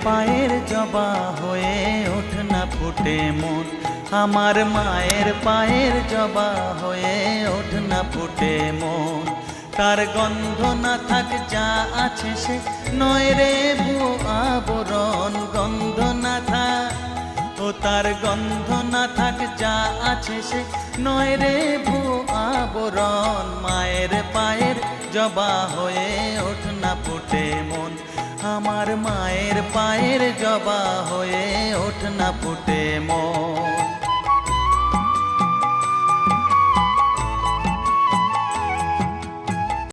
পায়ের জবা হয়ে ওঠ না ফুটে মন, আমার মায়ের পায়ের জবা হয়ে ওঠ না ফুটে মন। তার গন্ধ না থাক যা আছে সে নয় রে ভুয়ো আবরণ, গন্ধ না থাক ও তার গন্ধ না থাক যা আছে সে নয় রে ভুয়ো আবরণ। মায়ের পায়ের জবা হয়ে ওঠ না ফুটে মন, আমার মায়ের পায়ের জবা হয়ে ওঠ না ফুটে মন।